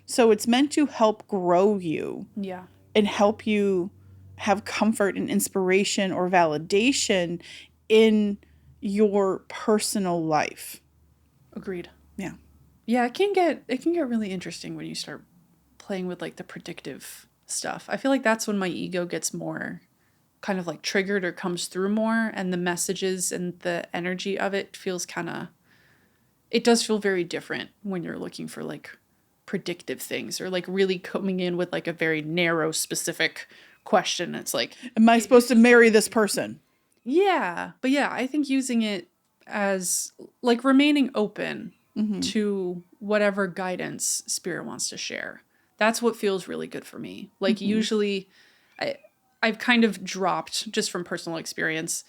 So it's meant to help grow you.
Yeah.
And help you have comfort and inspiration or validation in your personal life.
Agreed.
Yeah.
Yeah, it can get really interesting when you start playing with like the predictive stuff. I feel like that's when my ego gets more kind of like triggered or comes through more, and the messages and the energy of it feels it does feel very different when you're looking for like predictive things or like really coming in with like a very narrow specific question. It's like,
am I supposed to marry this person?
Yeah. But yeah, I think using it as like remaining open to whatever guidance spirit wants to share. That's what feels really good for me. Like usually I've kind of dropped, just from personal experience,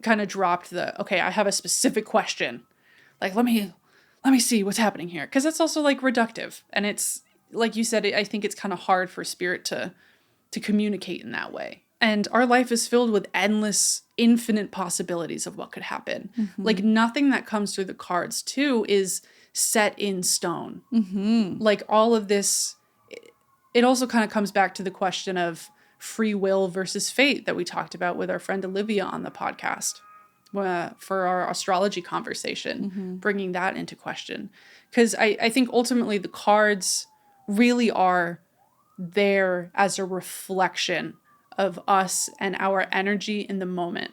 kind of dropped okay, I have a specific question. Like, let me see what's happening here. Because it's also like reductive. And it's, like you said, I think it's kind of hard for spirit to communicate in that way. And our life is filled with endless, infinite possibilities of what could happen. Like nothing that comes through the cards too is set in stone. Like all of this, it also kind of comes back to the question of free will versus fate that we talked about with our friend Olivia on the podcast for our astrology conversation, bringing that into question. Because I think ultimately the cards really are there as a reflection of us and our energy in the moment.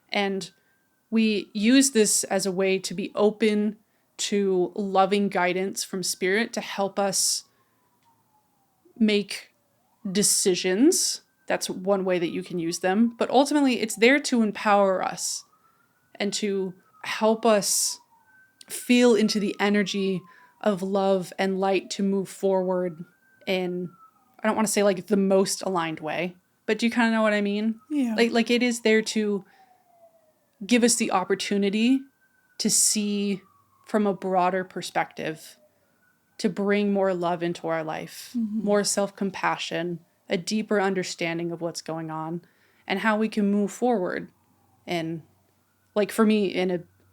And we use this as a way to be open to loving guidance from spirit to help us make decisions. That's one way that you can use them. But ultimately, it's there to empower us and to help us feel into the energy of love and light to move forward in, I don't want to say like the most aligned way, but do you kind of know what I mean?
Yeah.
Like it is there to give us the opportunity to see from a broader perspective to bring more love into our life, more self-compassion, a deeper understanding of what's going on and how we can move forward. And like for me,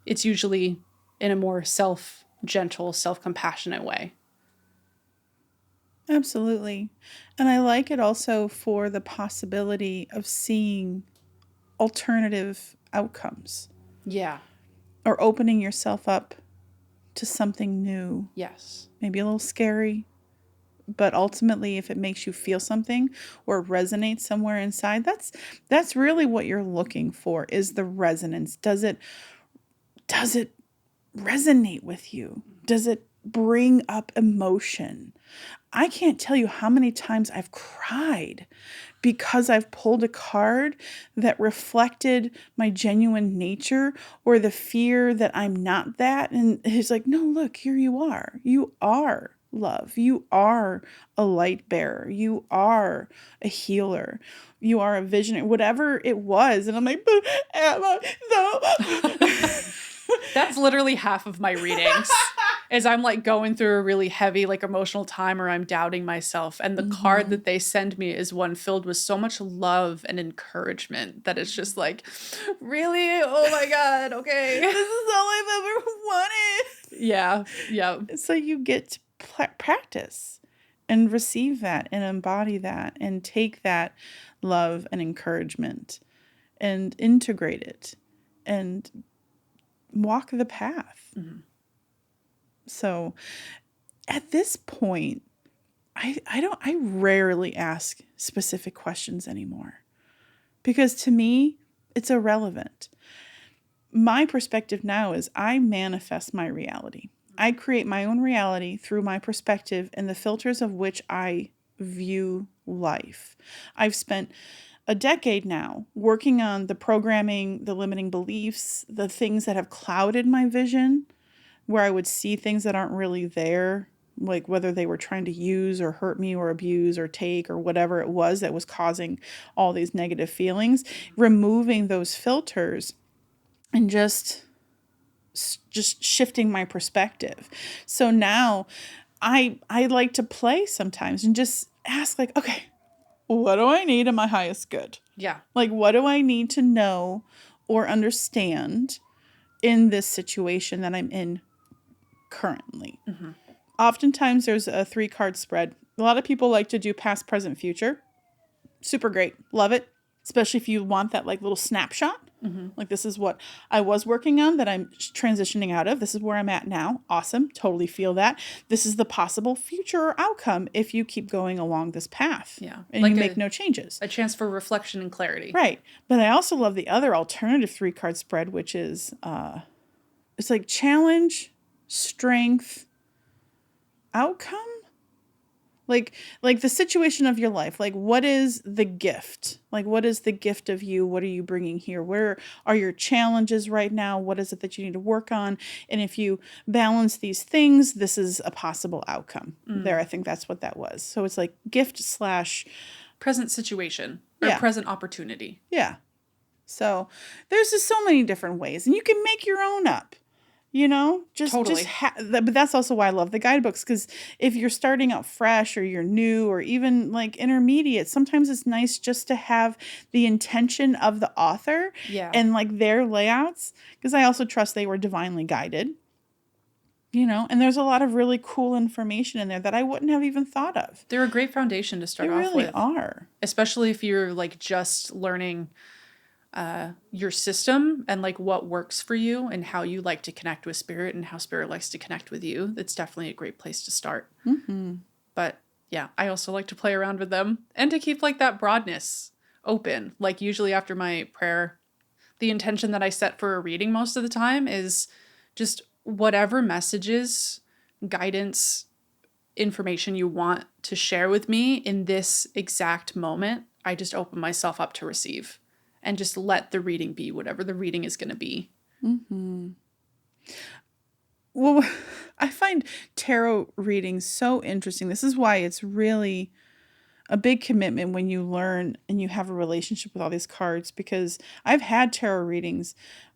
it's usually in a more gentle, self-compassionate way.
Absolutely. And I like it also for the possibility of seeing alternative outcomes
Yeah.
or opening yourself up to something new.
Yes.
Maybe a little scary, but ultimately if it makes you feel something or resonates somewhere inside, that's really what you're looking for, is the resonance. Does it resonate with you? Does it bring up emotion? I can't tell you how many times I've cried because I've pulled a card that reflected my genuine nature or the fear that I'm not that. And it's like, no, look, here you are. You are love. You are a light bearer. You are a healer. You are a visionary, whatever it was. And I'm like, but Emma, no.
That's literally half of my readings. Is I'm like going through a really heavy like emotional time, or I'm doubting myself, and the card that they send me is one filled with so much love and encouragement that it's just like, really? Oh my God, okay.
This is all I've ever wanted.
Yeah.
So you get to practice and receive that and embody that and take that love and encouragement and integrate it and walk the path.
Mm-hmm.
So at this point, I rarely ask specific questions anymore because to me, it's irrelevant. My perspective now is I manifest my reality. I create my own reality through my perspective and the filters of which I view life. I've spent a decade now working on the programming, the limiting beliefs, the things that have clouded my vision, where I would see things that aren't really there, like whether they were trying to use or hurt me or abuse or take or whatever it was that was causing all these negative feelings, removing those filters and just shifting my perspective. So now I like to play sometimes and just ask like, okay, what do I need in my highest good?
Yeah.
Like, what do I need to know or understand in this situation that I'm in currently?
Mm-hmm.
Oftentimes there's a 3-card spread. A lot of people like to do past, present, future. Super great. Love it. Especially if you want that like little snapshot.
Mm-hmm.
Like, this is what I was working on that I'm transitioning out of. This is where I'm at now. Awesome. Totally feel that. This is the possible future outcome if you keep going along this path.
Yeah.
And like you make no changes.
A chance for reflection and clarity.
Right. But I also love the other alternative 3-card spread, which is it's like challenge, strength, outcome. Like the situation of your life. Like, what is the gift? Like, what is the gift of you? What are you bringing here? Where are your challenges right now? What is it that you need to work on? And if you balance these things, this is a possible outcome. There, I think that's what that was. So it's like gift /
present situation or present opportunity.
Yeah. So there's just so many different ways, and you can make your own up. You know,
Totally.
But that's also why I love the guidebooks, because if you're starting out fresh or you're new or even like intermediate, sometimes it's nice just to have the intention of the author and like their layouts, because I also trust they were divinely guided, you know, and there's a lot of really cool information in there that I wouldn't have even thought of.
They're a great foundation to start off with.
They really are.
Especially if you're like just learning your system and like what works for you and how you like to connect with spirit and how spirit likes to connect with you. That's definitely a great place to start.
Mm-hmm.
But yeah, I also like to play around with them and to keep like that broadness open. Like usually after my prayer, the intention that I set for a reading most of the time is just whatever messages, guidance, information you want to share with me in this exact moment, I just open myself up to receive. And just let the reading be whatever the reading is going to be.
Mm-hmm. Well, I find tarot readings so interesting. This is why it's really a big commitment when you learn and you have a relationship with all these cards, because I've had tarot readings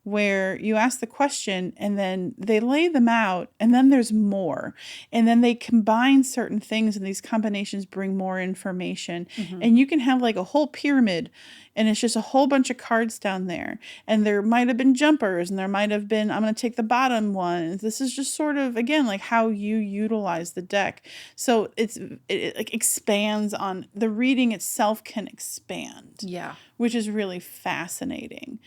where you ask the question and then they lay them out and then there's more. And then they combine certain things and these combinations bring more information. And you can have like a whole pyramid and it's just a whole bunch of cards down there. And there might have been jumpers and there might have been, I'm going to take the bottom one. This is just sort of, again, like how you utilize the deck. So it like expands on, the reading itself can expand.
Yeah.
Which is really fascinating.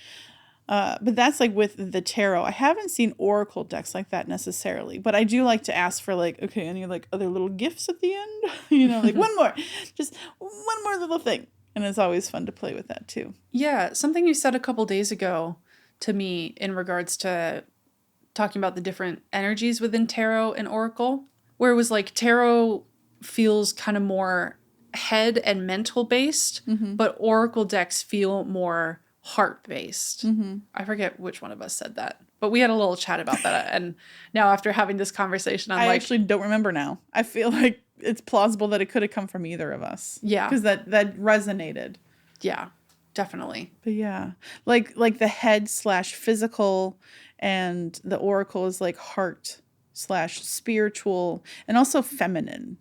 But that's like with the tarot. I haven't seen oracle decks like that necessarily, but I do like to ask for like, okay, any like other little gifts at the end? Like one more, just one more little thing. And it's always fun to play with that too.
Yeah. Something you said a couple days ago to me in regards to talking about the different energies within tarot and oracle, where it was like tarot feels kind of more head and mental based, but oracle decks feel more heart based. I forget which one of us said that, but we had a little chat about that. And now after having this conversation, I
actually don't remember now. I feel like it's plausible that it could have come from either of us.
Yeah.
Because that resonated.
Yeah, definitely.
But yeah, like the head / physical and the oracle is like heart / spiritual and also feminine.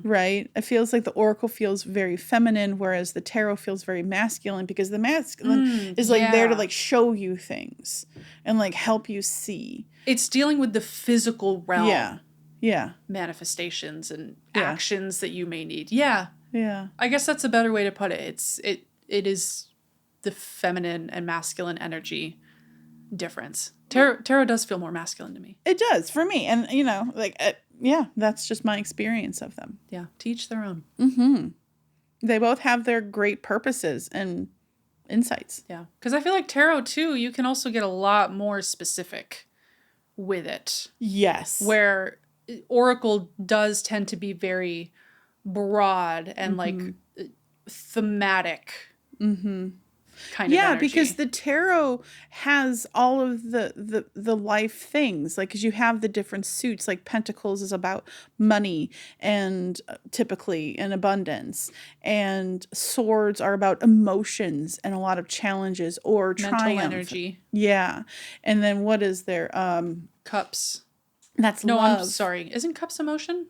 Right? It feels like the oracle feels very feminine, whereas the tarot feels very masculine because the masculine is like there to like show you things and like help you see.
It's dealing with the physical realm.
Yeah. Yeah.
Manifestations and actions that you may need. Yeah. Yeah. I guess that's a better way to put it. It is the feminine and masculine energy difference. Tarot does feel more masculine to me.
It does for me. And, yeah, that's just my experience of them.
Yeah. To each their own.
They both have their great purposes and insights.
Yeah. Because I feel like tarot, too, you can also get a lot more specific with it.
Yes.
Where oracle does tend to be very broad and like thematic. Kind of energy.
Because the tarot has all of the life things, like, because you have the different suits, like Pentacles is about money and typically and abundance, and Swords are about emotions and a lot of challenges or
mental
triumph.
Energy.
Yeah. And then what is there?
Cups.
That's
no,
love.
I'm sorry. Isn't Cups emotion?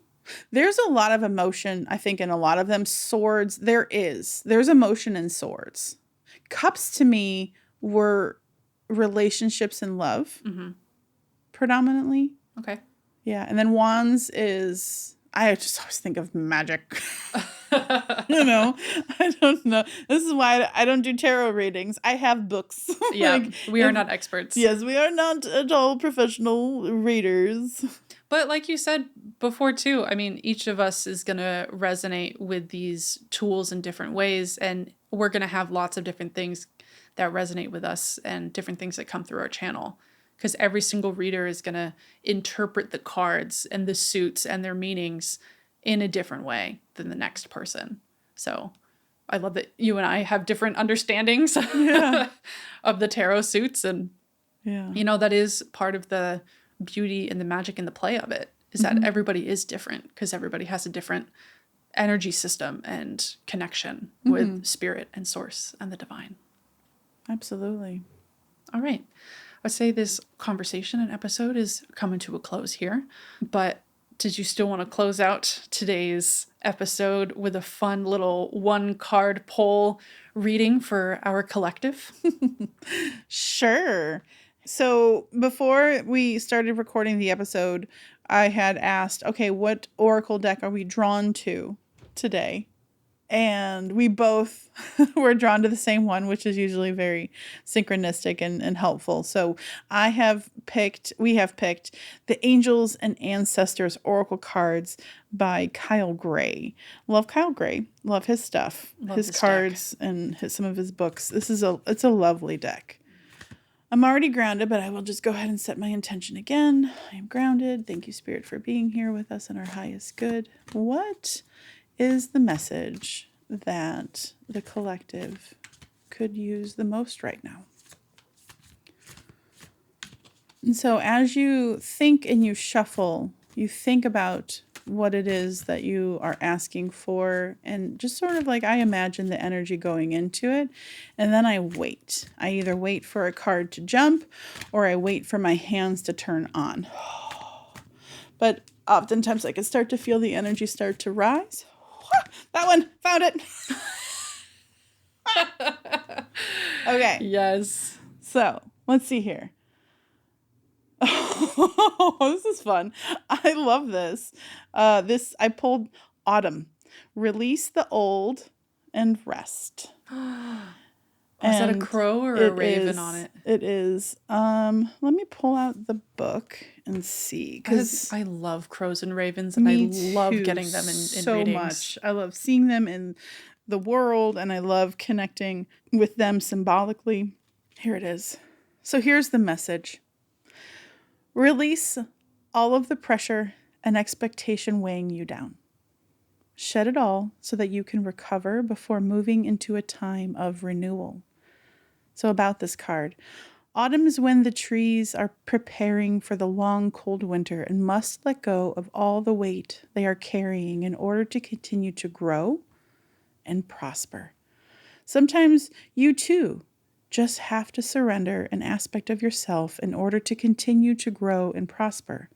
There's a lot of emotion, I think, in a lot of them. Swords, there's emotion in Swords. Cups to me were relationships and love predominantly.
Okay.
Yeah. And then Wands is, I just always think of magic. I don't know. This is why I don't do tarot readings. I have books.
Yeah. We are not experts.
Yes, we are not at all professional readers.
But like you said before too, I mean, each of us is going to resonate with these tools in different ways. And we're going to have lots of different things that resonate with us and different things that come through our channel. Because every single reader is going to interpret the cards and the suits and their meanings in a different way than the next person. So I love that you and I have different understandings of the tarot suits. And, that is part of the beauty and the magic and the play of it, is that everybody is different because everybody has a different energy system and connection with spirit and source and the divine.
Absolutely.
All right. I'd say this conversation and episode is coming to a close here, but did you still want to close out today's episode with a fun little 1-card poll reading for our collective?
Sure. So before we started recording the episode, I had asked, okay, what oracle deck are we drawn to today? And we both were drawn to the same one, which is usually very synchronistic and helpful. So we have picked The Angels and Ancestors Oracle Cards by Kyle Gray. Love Kyle Gray. Love his stuff. His cards deck. And some of his books. It's a lovely deck. I'm already grounded, but I will just go ahead and set my intention again. I am grounded. Thank you, Spirit, for being here with us in our highest good. What is the message that the collective could use the most right now? And so as you think and you shuffle, you think about what it is that you are asking for, and just sort of like I imagine the energy going into it, and then I wait. I either wait for a card to jump or I wait for my hands to turn on. But oftentimes I can start to feel the energy start to rise. That one, found it. Okay.
Yes.
So let's see here. Oh, this is fun. I love this. I pulled autumn. Release the old and rest.
Is that a crow or a raven on it?
It is. Let me pull out the book and see, because
I love crows and ravens, and I love getting them in
so
readings.
much. I love seeing them in the world, and I love connecting with them symbolically. Here it is. So here's the message. Release all of the pressure and expectation weighing you down. Shed it all so that you can recover before moving into a time of renewal. So about this card, autumn is when the trees are preparing for the long, cold winter and must let go of all the weight they are carrying in order to continue to grow and prosper. Sometimes you too just have to surrender an aspect of yourself in order to continue to grow and prosper.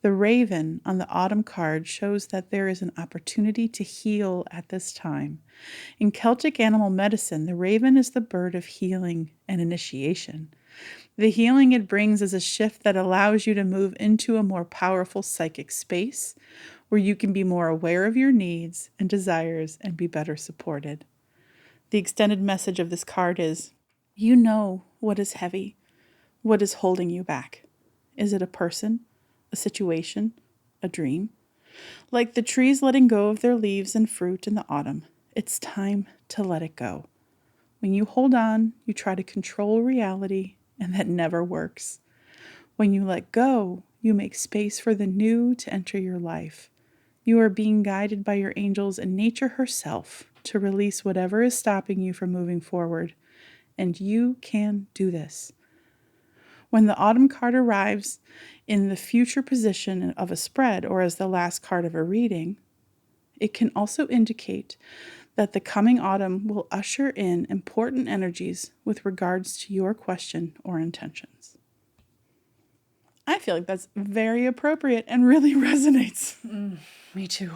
The raven on the autumn card shows that there is an opportunity to heal at this time. In Celtic animal medicine, the raven is the bird of healing and initiation. The healing it brings is a shift that allows you to move into a more powerful psychic space where you can be more aware of your needs and desires and be better supported. The extended message of this card is, you know what is heavy, what is holding you back. Is it a person, a situation, a dream? Like the trees letting go of their leaves and fruit in the autumn, it's time to let it go. When you hold on, you try to control reality, and that never works. When you let go, you make space for the new to enter your life. You are being guided by your angels and nature herself to release whatever is stopping you from moving forward. And you can do this. When the autumn card arrives in the future position of a spread or as the last card of a reading, it can also indicate that the coming autumn will usher in important energies with regards to your question or intentions. I feel like that's very appropriate and really resonates.
Me too.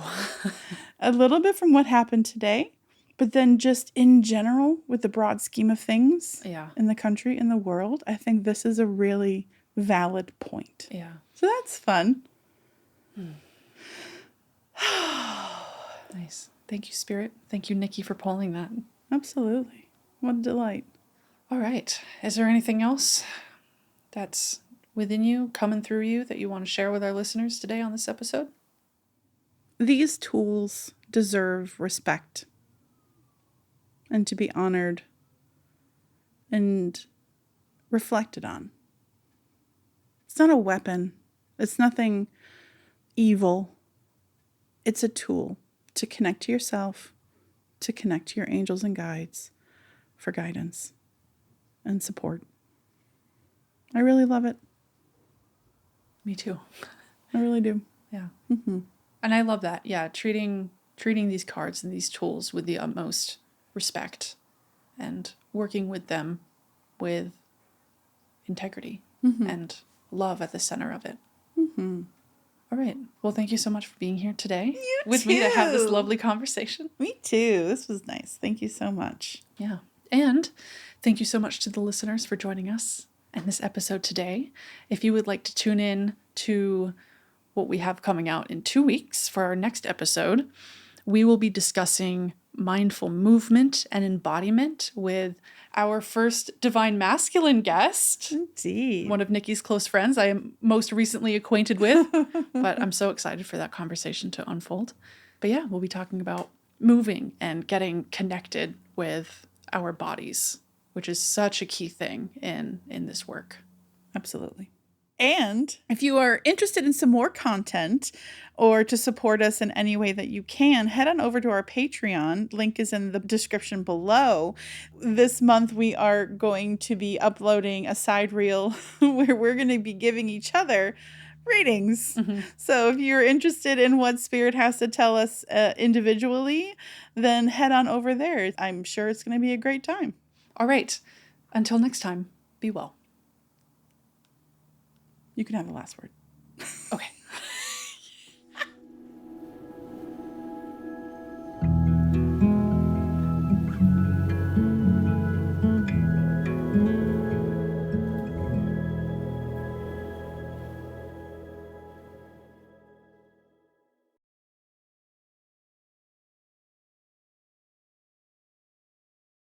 A little bit from what happened today, but then just in general, with the broad scheme of things in the country, in the world, I think this is a really valid point.
Yeah.
So that's fun.
Nice. Thank you, Spirit. Thank you, Nikki, for pulling that.
Absolutely. What a delight.
All right. Is there anything else that's within you, coming through you, that you want to share with our listeners today on this episode?
These tools deserve respect and to be honored and reflected on. It's not a weapon. It's nothing evil. It's a tool to connect to yourself, to connect to your angels and guides for guidance and support. I really love it.
Me too.
I really do.
Yeah.
Mm-hmm.
And I love that. Yeah. Treating these cards and these tools with the utmost respect and working with them with integrity and love at the center of it.
Mm-hmm.
All right. Well, thank you so much for being here today with
too.
me to have this lovely conversation.
Me too. This was nice. Thank you so much.
Yeah. And thank you so much to the listeners for joining us in this episode today. If you would like to tune in to what we have coming out in 2 weeks for our next episode, we will be discussing mindful movement and embodiment with our first divine masculine guest.
Indeed.
One of Nikki's close friends I am most recently acquainted with, but I'm so excited for that conversation to unfold. But yeah, we'll be talking about moving and getting connected with our bodies, which is such a key thing in this work.
Absolutely. And if you are interested in some more content or to support us in any way that you can, head on over to our Patreon. Link is in the description below. This month we are going to be uploading a side reel where we're going to be giving each other readings. So if you're interested in what Spirit has to tell us individually, then head on over there. I'm sure it's going to be a great time.
All right. Until next time, be well.
You can have the last word.